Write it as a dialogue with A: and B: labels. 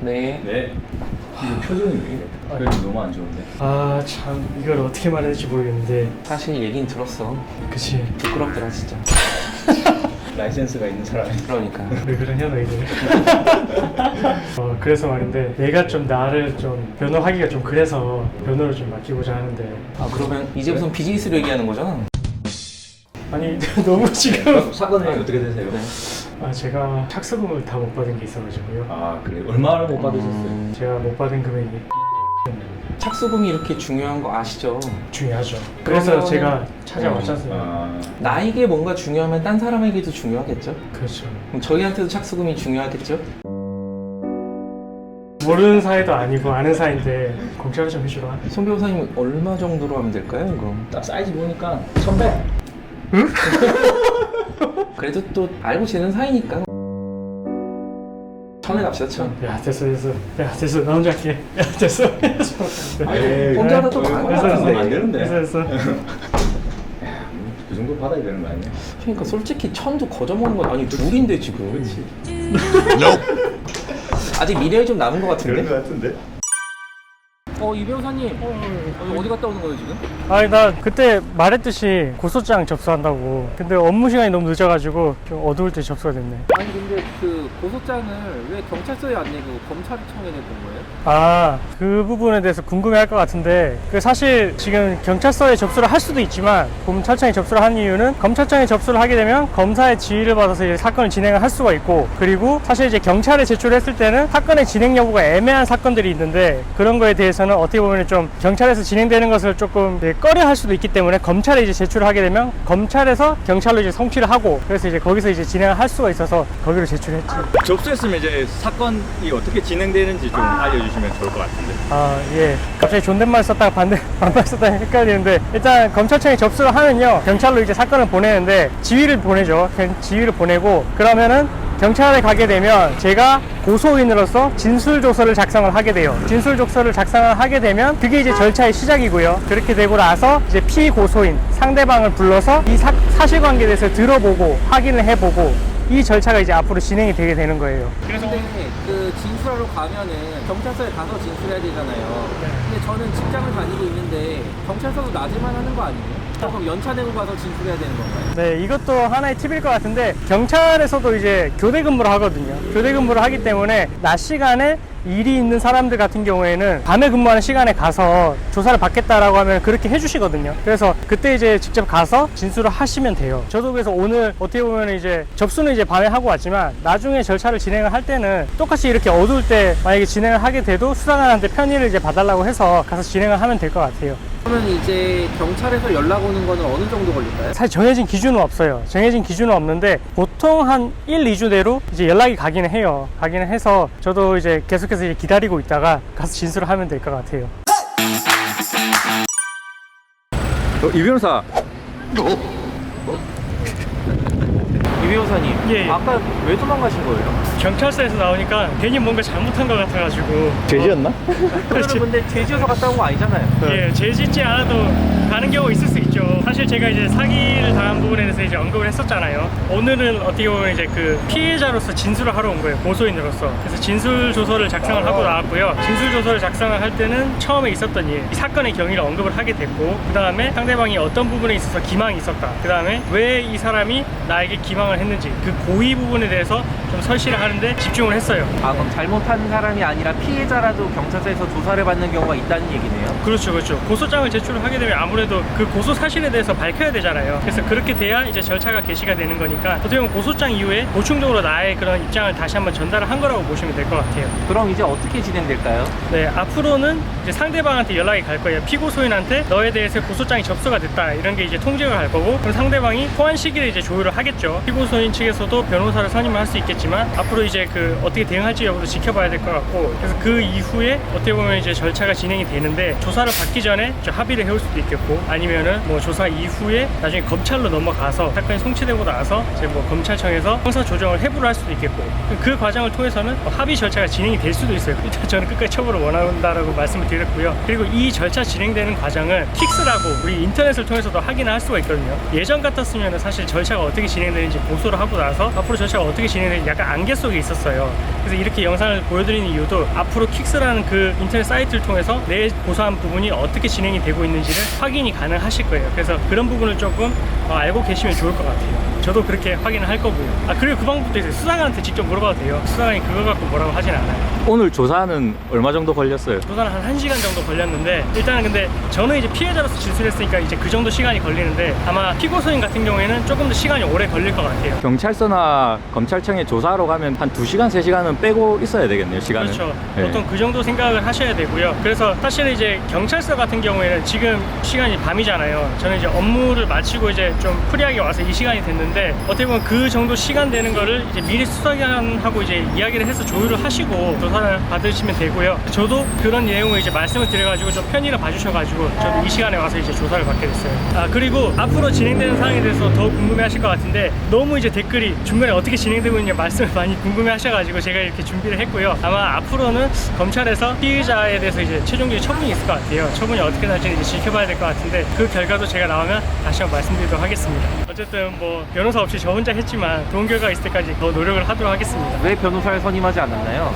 A: 네.
B: 네. 이거 표정이 왜 이래? 표정이 너무 안 좋은데.
C: 아 참 이걸 어떻게 말해야 될지 모르겠는데.
A: 사실 얘긴 들었어.
C: 그치.
A: 부끄럽더라 진짜.
B: 라이센스가 있는 사람이.
A: 그러니까.
C: 왜 그러냐 너희들. 그래서 말인데 얘가 좀 나를 좀 변호하기가 좀 그래서 변호를 좀 맡기고자 하는데.
A: 아 그러면 이제부터 비즈니스로 얘기하는 거잖아.
C: 아니 너무 지금.
B: 사건이 어떻게 되세요?
A: 네.
C: 제가 착수금을 다 못 받은 게 있어가지고요.
B: 아 그래요? 얼마를 못 받으셨어요?
C: 제가 못 받은 금액이
A: 착수금이 이렇게 중요한 거 아시죠?
C: 중요하죠. 그래서
A: 그러면은-
C: 제가 찾아왔지 않습니까?
B: 아,
A: 나에게 뭔가 중요하면 딴 사람에게도 중요하겠죠?
C: 그렇죠.
A: 그럼 저희한테도 착수금이 중요하겠죠?
C: 모르는 사이도 아니고 아는 사이인데 공짜로 좀 해주라.
A: 송 변호사님 얼마 정도로 하면 될까요? 그럼
B: 딱 사이즈 보니까 1100.
A: 그래도 또 알고 지내는 사이니까 천에 갑시다 천.
C: 야 됐어. 야 됐어. 나 혼자 할게. 야 됐어.
B: 아예
A: 혼자 하다 또 강한 것 같은데.
B: 안 되는데.
C: 됐어.
B: 그 정도 받아야 되는 거 아니야?
A: 그러니까 솔직히 천도 거저먹는 건 아니 둘인데 지금.
B: 그렇지.
A: 아직 미래에 좀 남은 것 같은데?
B: 같은데?
A: 이 변호사님 어디 갔다 오는 거예요 지금?
C: 아니 나 그때 말했듯이 고소장 접수한다고. 근데 업무 시간이 너무 늦어가지고 좀 어두울 때 접수가 됐네.
A: 아니 근데 그 고소장을 왜 경찰서에 안 내고 검찰청에 내본 거예요?
C: 그 부분에 대해서 궁금해할 것 같은데 그 사실 지금 경찰서에 접수를 할 수도 있지만 검찰청에 접수를 하는 이유는 검찰청에 접수를 하게 되면 검사의 지휘를 받아서 이제 사건을 진행을 할 수가 있고, 그리고 사실 이제 경찰에 제출했을 때는 사건의 진행 여부가 애매한 사건들이 있는데 그런 거에 대해서는 어떻게 보면 좀 경찰에서 진행되는 것을 조금 꺼려 할 수도 있기 때문에 검찰에 이제 제출을 하게 되면 검찰에서 경찰로 이제 송치를 하고, 그래서 이제 거기서 이제 진행을 할 수가 있어서 거기로 제출했지.
D: 접수했으면 이제 사건이 어떻게 진행되는지 좀 알려주시면 좋을 것 같은데.
C: 예. 갑자기 존댓말 썼다가 반말 썼다가 헷갈리는데, 일단 검찰청에 접수를 하면요, 경찰로 이제 사건을 보내는데 지휘를 보내죠. 지휘를 보내고, 그러면은 경찰에 가게 되면 제가 고소인으로서 진술조서를 작성을 하게 돼요. 진술조서를 작성을 하게 되면 그게 이제 절차의 시작이고요. 그렇게 되고 나서 이제 피고소인 상대방을 불러서 이 사실관계에 대해서 들어보고 확인을 해보고, 이 절차가 이제 앞으로 진행이 되게 되는 거예요.
A: 근데 그 진술하러 가면은 경찰서에 가서 진술해야 되잖아요. 근데 저는 직장을 다니고 있는데 경찰서도 낮에만 하는 거 아니에요? 그럼 연차 내고 가서 진술해야 되는 건가요?
C: 네, 이것도 하나의 팁일 것 같은데, 경찰에서도 이제 교대 근무를 하거든요. 교대 근무를 하기 때문에 낮 시간에 일이 있는 사람들 같은 경우에는 밤에 근무하는 시간에 가서 조사를 받겠다라고 하면 그렇게 해주시거든요. 그래서 그때 이제 직접 가서 진술을 하시면 돼요. 저도 그래서 오늘 어떻게 보면 이제 접수는 이제 밤에 하고 왔지만 나중에 절차를 진행을 할 때는 똑같이 이렇게 어두울 때 만약에 진행을 하게 돼도 수사관한테 편의를 이제 봐달라고 해서 가서 진행을 하면 될 것 같아요.
A: 그러면 이제 경찰에서 연락 오는 거는 어느 정도 걸릴까요?
C: 사실 정해진 기준은 없어요. 정해진 기준은 없는데 보통 한 1, 2주 내로 이제 연락이 가기는 해요. 가기는 해서 저도 이제 계속해서 이제 기다리고 있다가 가서 진술을 하면 될 것 같아요.
D: 이 변호사.
A: 이 변호사님,
C: 예.
A: 아까 왜 도망가신 거예요?
C: 경찰서에서 나오니까 괜히 뭔가 잘못한 것 같아가지고.
B: 돼지였나?
A: 그거는 근데 죄지어서 갔다 온 거 아니잖아요.
C: 예, 죄 짓지 않아도 가는 경우가 있을 수 있죠. 사실 제가 이제 사기를 당한 부분에 대해서 이제 언급을 했었잖아요. 오늘은 어떻게 보면 이제 그 피해자로서 진술을 하러 온 거예요. 고소인으로서. 그래서 진술 조서를 작성을 하고 나왔고요. 진술 조서를 작성을 할 때는 처음에 있었던 일, 이 사건의 경위를 언급을 하게 됐고, 그 다음에 상대방이 어떤 부분에 있어서 기망이 있었다. 그 다음에 왜 이 사람이 나에게 기망을 했는지, 그 고의 부분에 대해서 좀 설치를 하는데 집중을 했어요.
A: 그럼 잘못한 사람이 아니라 피해자라도 경찰서에서 조사를 받는 경우가 있다는 얘기네요.
C: 그렇죠, 그렇죠. 고소장을 제출을 하게 되면 아무래도 그 고소 사실에 대해서 밝혀야 되잖아요. 그래서 그렇게 돼야 이제 절차가 개시가 되는 거니까, 어떻게 보면 고소장 이후에 보충적으로 나의 그런 입장을 다시 한번 전달을 한 거라고 보시면 될 것 같아요.
A: 그럼 이제 어떻게 진행될까요?
C: 네, 앞으로는 이제 상대방한테 연락이 갈 거예요. 피고소인한테 너에 대해서 고소장이 접수가 됐다, 이런 게 이제 통지가 갈 거고, 그럼 상대방이 소환 시기를 이제 조율을 하겠죠. 피고소인 측에서도 변호사를 선임을 할 수 있겠지만 앞으로 이제 그 어떻게 대응할지 여부도 지켜봐야 될 것 같고, 그래서 그 이후에 어떻게 보면 이제 절차가 진행이 되는데, 조사를 받기 전에 합의를 해올 수도 있겠고, 아니면은 뭐 조사 조사 이후에 나중에 검찰로 넘어가서 사건이 송치되고 나서 이제 뭐 검찰청에서 형사 조정을 해부를 할 수도 있겠고 그 과정을 통해서는 합의 절차가 진행이 될 수도 있어요. 일단 저는 끝까지 처벌을 원한다라고 말씀을 드렸고요. 그리고 이 절차 진행되는 과정을 킥스라고 우리 인터넷을 통해서도 확인을 할 수가 있거든요. 예전 같았으면 사실 절차가 어떻게 진행되는지 보고를 하고 나서 앞으로 절차가 어떻게 진행되는지 약간 안개 속에 있었어요. 그래서 이렇게 영상을 보여드리는 이유도 앞으로 킥스라는 그 인터넷 사이트를 통해서 내 고소한 부분이 어떻게 진행이 되고 있는지를 확인이 가능하실 거예요. 그래서 그런 부분을 조금 알고 계시면 좋을 것 같아요. 저도 그렇게 확인을 할 거고요. 그리고 그 방법도 있어요. 수사관한테 직접 물어봐도 돼요. 수사관이 그거 갖고 뭐라고 하진 않아요.
D: 오늘 조사는 얼마 정도 걸렸어요?
C: 조사는 한 1시간 정도 걸렸는데 일단은 근데 저는 이제 피해자로서 진술했으니까 이제 그 정도 시간이 걸리는데 아마 피고소인 같은 경우에는 조금 더 시간이 오래 걸릴 것 같아요.
D: 경찰서나 검찰청에 조사하러 가면 한 2시간, 3시간은 빼고 있어야 되겠네요, 시간을.
C: 그렇죠.
D: 네.
C: 보통 그 정도 생각을 하셔야 되고요. 그래서 사실은 이제 경찰서 같은 경우에는 지금 시간이 밤이잖아요. 저는 이제 업무를 마치고 이제 좀 프리하게 와서 이 시간이 됐는데 어떻게 보면 그 정도 시간 되는 거를 이제 미리 수사관하고 이제 이야기를 해서 조율을 하시고 조사를 받으시면 되고요. 저도 그런 내용을 이제 말씀을 드려가지고 좀 편의를 봐주셔가지고 저도 이 시간에 와서 이제 조사를 받게 됐어요. 그리고 앞으로 진행되는 사항에 대해서 더 궁금해하실 것 같은데 너무 이제 댓글이 중간에 어떻게 진행되고 있는지 말씀을 많이 궁금해하셔가지고 제가 이렇게 준비를 했고요. 아마 앞으로는 검찰에서 피의자에 대해서 이제 최종적인 처분이 있을 것 같아요. 처분이 어떻게 날지는 이제 지켜봐야 될 것 같은데 그 결과도 제가 나오면 다시 한번 말씀드리도록 하겠습니다. 어쨌든 뭐 변호사 없이 저 혼자 했지만 좋은 결과가 있을 때까지 더 노력을 하도록 하겠습니다.
A: 왜 변호사를 선임하지 않았나요?